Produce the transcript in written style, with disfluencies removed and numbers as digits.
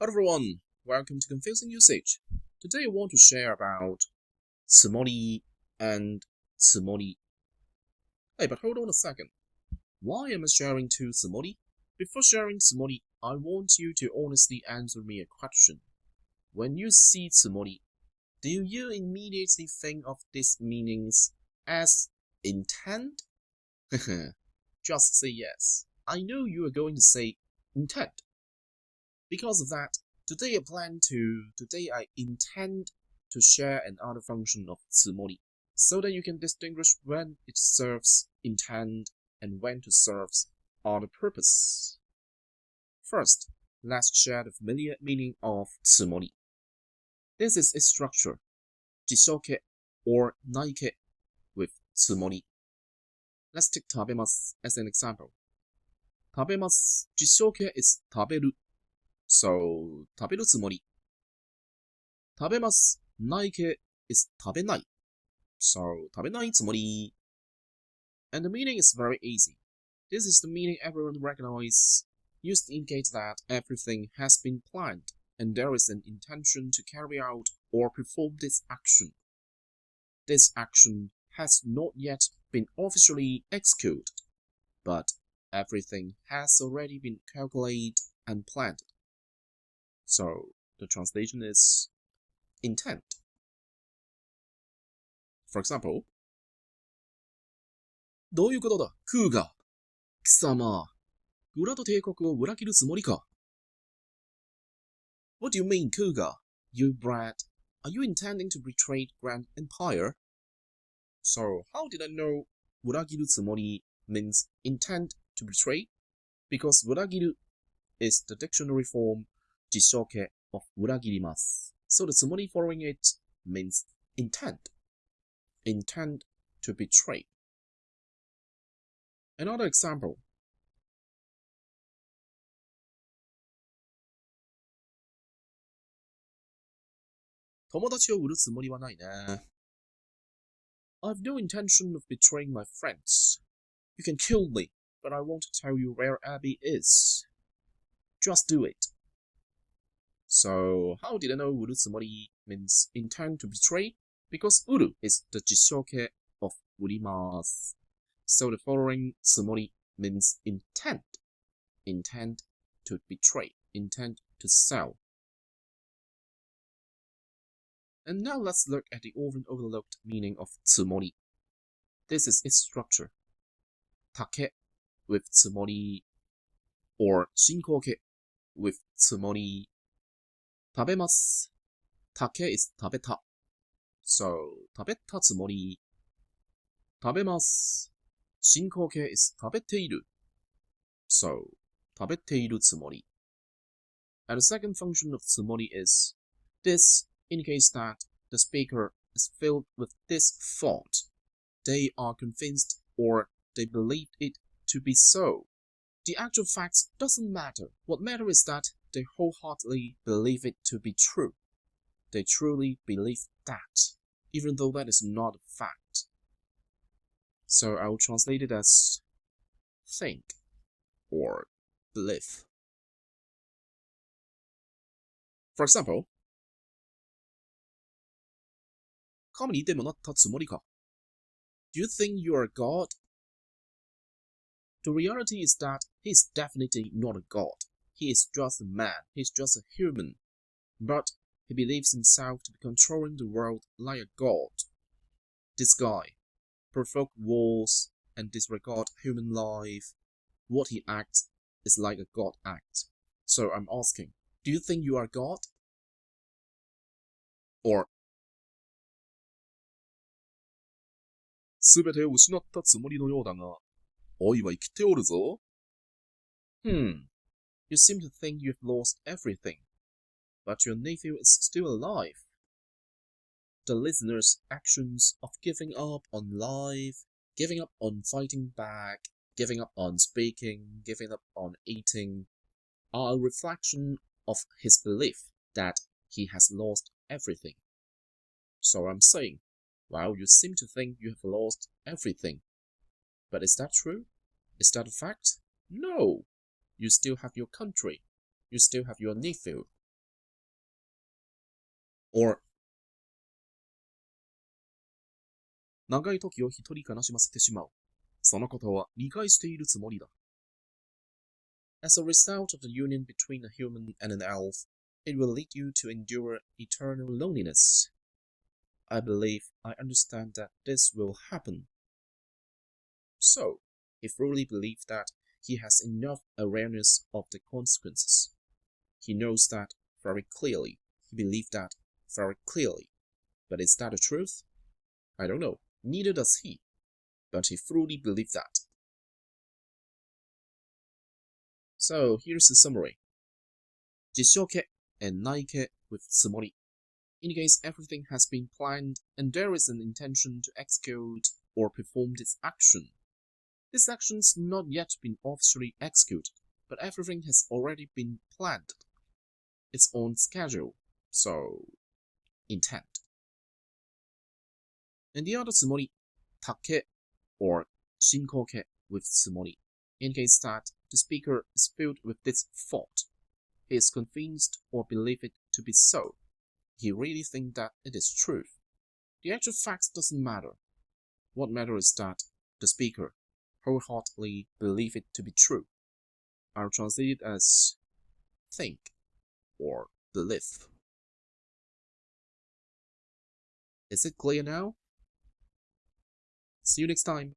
Hello everyone, welcome to Confusing Usage. Today I want to share about つもり and つもり. Hey, but hold on a second. Why am I sharing two つもり? Before sharing つもり, I want you to honestly answer me a question. When you see つもり, do you immediately think of these meanings as intent? Just say yes. I know you are going to say intent. Because of that, today I intend to share another function of つもり so that you can distinguish when it serves intent and when to serve other purpose. First, let's share the familiar meaning of つもり. This is its structure, 辞書形 or 内形 with つもり. Let's take 食べます as an example. 食べます 辞書形 is 食べる So, 食べるつもり. 食べます 内形 is 食べない So, 食べないつもり. And the meaning is very easy. This is the meaning everyone recognizes. Used to indicate that everything has been planned and there is an intention to carry out or perform this action. This action has not yet been officially executed, but everything has already been calculated and planned. So, the translation is intent. For example, どういうことだ、クーガ。貴様、グラド帝国を裏切るつもりか。What do you mean, Cougar? You brat. Are you intending to betray the Grand Empire? So, how did I know 裏切るつもり means intent to betray? Because 裏切る is the dictionary form 辞書形 of 裏切ります. So the つもり following it means intent. Intent to betray. Another example. 友達を売るつもりはないね。I've no intention of betraying my friends. You can kill me, but I won't tell you where Abby is. Just do it. So, how did I know 売るつもり means intend to betray? Because 売る is the 辞書形 of 売ります. So the following つもり means intent. Intent to betray. Intent to sell. And now let's look at the often overlooked meaning of つもり. This is its structure. 竹 with つもり or 進行形 with つもり. 食べます 竹 is 食べた So 食べたつもり食べます進行形 is 食べている So 食べているつもり And the second function of つもり is this indicates that the speaker is filled with this thought. They are convinced or they believe it to be so. The actual facts doesn't matter. What matters is that they wholeheartedly believe it to be true. They truly believe that, even though that is not a fact. So I will translate it as think or believe. For example, 神にでもなったつもりか Do you think you are a god? The reality is that he is definitely not a god. He is just a man. He is just a human. But he believes himself to be controlling the world like a god. This guy provoke wars and disregard human life. What he acts is like a god act. So I'm asking, do you think you are a god? Or すべてを失ったつもりのようだが、おいは生きておるぞ。You seem to think you've lost everything, but your nephew is still alive. The listener's actions of giving up on life, giving up on fighting back, giving up on speaking, giving up on eating, are a reflection of his belief that he has lost everything. So I'm saying, well, you seem to think you have lost everything. But is that true? Is that a fact? No. You still have your country. You still have your nephew. or 長い時を一人悲しませてしまう。そのことは理解しているつもりだ。As a result of the union between a human and an elf, it will lead you to endure eternal loneliness. I believe I understand that this will happen. So, he fully believes that he has enough awareness of the consequences. He knows that very clearly. He believes that very clearly. But is that the truth? I don't know. Neither does he. But he fully believes that. So, here's the summary. 実証形 and 内形 with つもり indicates everything has been planned and there is an intention to execute or perform this action. This action's not yet been officially executed, but everything has already been planned. It's on schedule, so intent. And the other つもり take or 進行形 with つもり indicates that the speaker is filled with this thought. He is convinced or believes it to be so. He really thinks that it is true. The actual facts doesn't matter. What matters is that the speaker wholeheartedly believes it to be true. I'll translate it as think or believe. Is it clear now? See you next time.